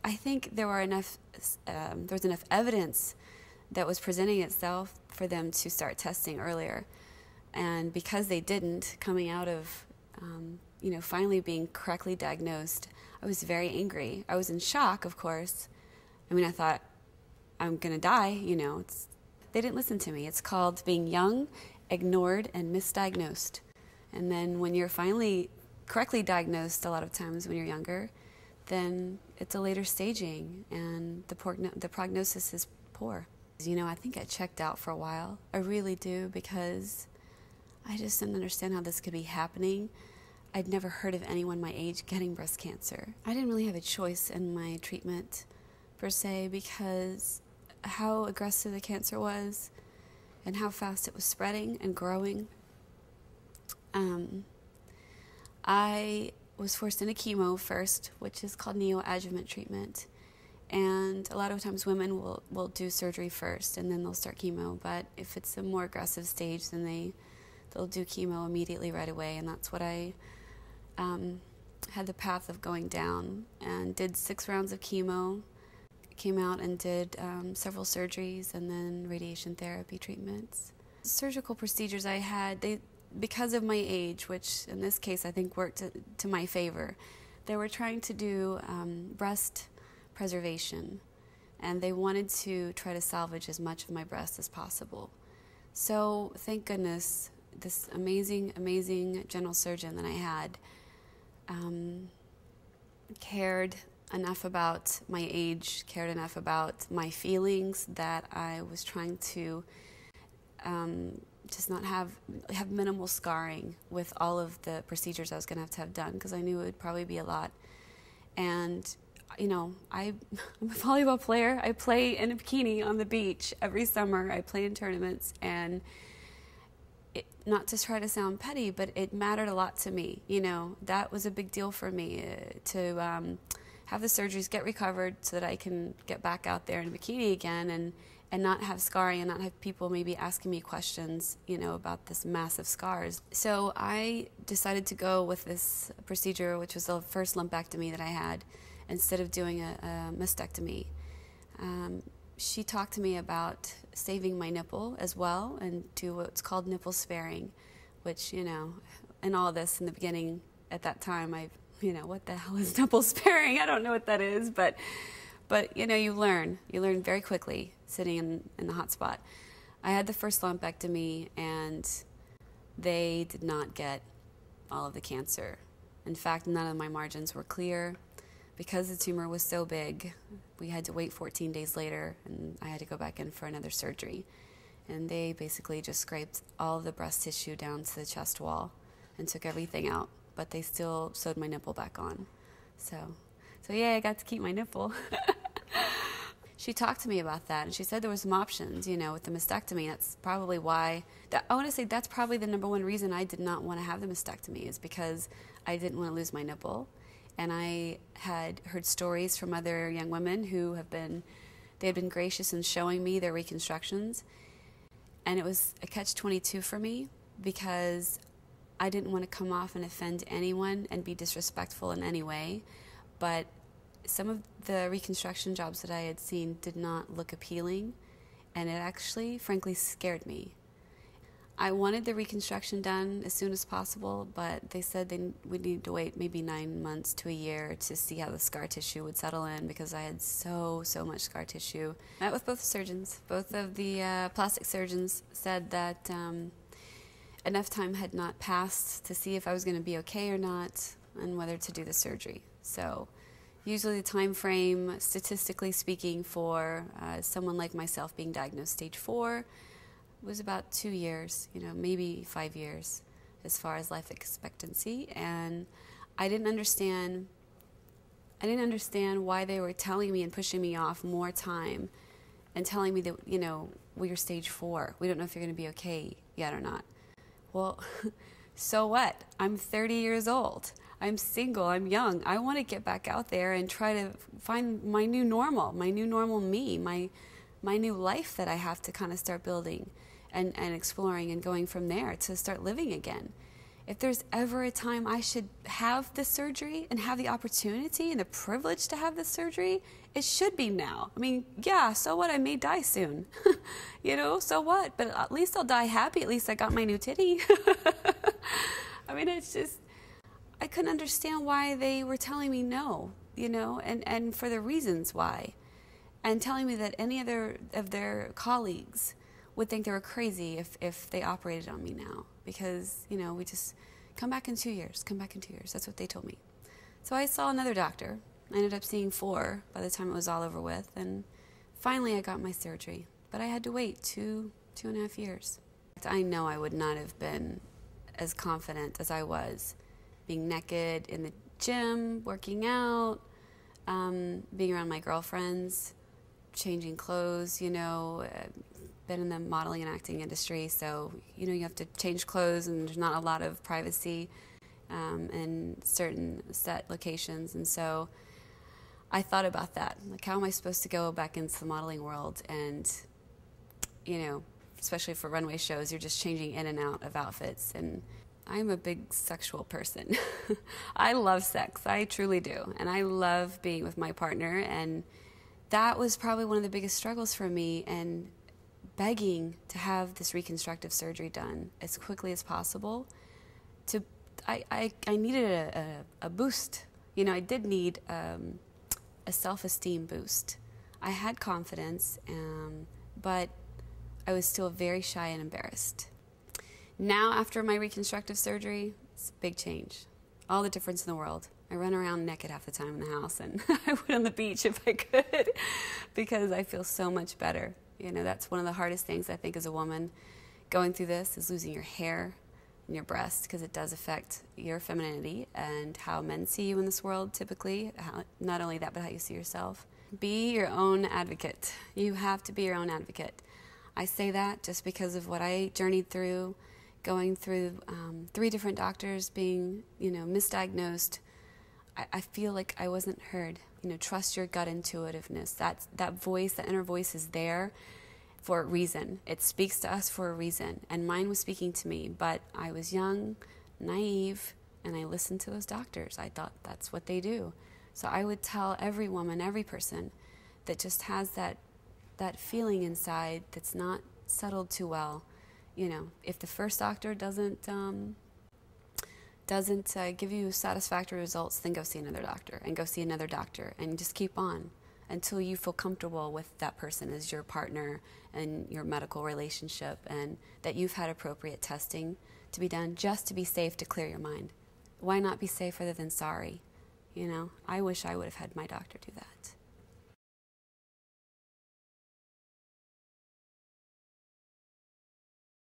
I think there was enough evidence that was presenting itself for them to start testing earlier. And because they didn't, coming out of, finally being correctly diagnosed, I was very angry. I was in shock, of course. I mean, I thought, I'm going to die, They didn't listen to me. It's called being young, ignored, and misdiagnosed. And then when you're finally correctly diagnosed, a lot of times when you're younger, then it's a later staging, and the prognosis is poor. I think I checked out for a while. I really do, because I just didn't understand how this could be happening. I'd never heard of anyone my age getting breast cancer. I didn't really have a choice in my treatment, per se, because how aggressive the cancer was and how fast it was spreading and growing. I was forced into chemo first, which is called neoadjuvant treatment. And a lot of times women will do surgery first and then they'll start chemo. But if it's a more aggressive stage, then they'll do chemo immediately right away. And that's what I had the path of going down, and did 6 rounds of chemo, came out and did several surgeries and then radiation therapy treatments. Surgical procedures I had, because of my age, which in this case I think worked to my favor, they were trying to do breast preservation, and they wanted to try to salvage as much of my breast as possible. So thank goodness this amazing, amazing general surgeon that I had cared enough about my age, cared enough about my feelings, that I was trying to just not have minimal scarring with all of the procedures I was going to have done, because I knew it would probably be a lot. And I'm a volleyball player. I play in a bikini on the beach every summer. I play in tournaments, and not to try to sound petty, but it mattered a lot to me. That was a big deal for me, to have the surgeries, get recovered so that I can get back out there in a bikini again, and not have scarring, and not have people maybe asking me questions, about this massive scars. So I decided to go with this procedure, which was the first lumpectomy that I had, instead of doing a mastectomy. She talked to me about saving my nipple as well, and do what's called nipple sparing, which, in all of this in the beginning, at that time, what the hell is nipple sparing? I don't know what that is, but you learn very quickly sitting in the hot spot. I had the first lumpectomy, and they did not get all of the cancer. In fact, none of my margins were clear. Because the tumor was so big, we had to wait 14 days later, and I had to go back in for another surgery. And they basically just scraped all of the breast tissue down to the chest wall and took everything out, but they still sewed my nipple back on. So yeah, I got to keep my nipple. She talked to me about that, and she said there were some options, with the mastectomy. That's probably why, I want to say that's probably the number one reason I did not want to have the mastectomy, is because I didn't want to lose my nipple. And I had heard stories from other young women who had been gracious in showing me their reconstructions. And it was a catch-22 for me, because I didn't want to come off and offend anyone and be disrespectful in any way. But some of the reconstruction jobs that I had seen did not look appealing, and it actually, frankly, scared me. I wanted the reconstruction done as soon as possible, but they said they would need to wait maybe 9 months to a year to see how the scar tissue would settle in, because I had so much scar tissue. I met with both surgeons. Both of the plastic surgeons said that enough time had not passed to see if I was going to be okay or not, and whether to do the surgery. So usually the time frame, statistically speaking, for someone like myself being diagnosed stage 4 was about 2 years, maybe 5 years as far as life expectancy. And I didn't understand why they were telling me and pushing me off more time and telling me that, well, you're stage 4. We don't know if you're going to be okay yet or not. Well, so what? I'm 30 years old. I'm single. I'm young. I want to get back out there and try to find my new normal me, my new life that I have to kind of start building and exploring and going from there to start living again. if there's ever a time I should have this surgery and have the opportunity and the privilege to have this surgery, it should be now. I mean, yeah, so what? I may die soon. You know, so what? But at least I'll die happy. At least I got my new titty. I mean, it's just, I couldn't understand why they were telling me no, you know, and for the reasons why. And telling me that any other of their colleagues would think they were crazy if they operated on me now. Because, you know, we just come back in 2 years, come back in 2 years. That's what they told me. So I saw another doctor. I ended up seeing 4 by the time it was all over with. And finally I got my surgery. But I had to wait 2.5 years. I know I would not have been as confident as I was being naked in the gym, working out, being around my girlfriends, changing clothes, you know, been in the modeling and acting industry, so, you know, you have to change clothes and there's not a lot of privacy in certain set locations. And so I thought about that. Like, how am I supposed to go back into the modeling world? And, you know, especially for runway shows, you're just changing in and out of outfits. And I'm a big sexual person. I love sex. I truly do. And I love being with my partner. And that was probably one of the biggest struggles for me, and begging to have this reconstructive surgery done as quickly as possible. I needed a boost. You know, I did need a self-esteem boost. I had confidence, but I was still very shy and embarrassed. Now, after my reconstructive surgery, it's a big change. All the difference in the world. I run around naked half the time in the house, and I would on the beach if I could, because I feel so much better. You know, that's one of the hardest things, I think, as a woman going through this, is losing your hair and your breast, because it does affect your femininity and how men see you in this world typically. Not only that, but how you see yourself. Be your own advocate. You have to be your own advocate. I say that just because of what I journeyed through, going through 3 different doctors, being, you know, misdiagnosed. I feel like I wasn't heard. You know, trust your gut intuitiveness. That voice, that inner voice is there for a reason. It speaks to us for a reason. And mine was speaking to me, but I was young, naive, and I listened to those doctors. I thought that's what they do. So I would tell every woman, every person that just has that feeling inside that's not settled too well, you know, if the first doctor doesn't give you satisfactory results, then go see another doctor, and go see another doctor, and just keep on until you feel comfortable with that person as your partner and your medical relationship, and that you've had appropriate testing to be done just to be safe, to clear your mind. Why not be safe rather than sorry? You know, I wish I would have had my doctor do that.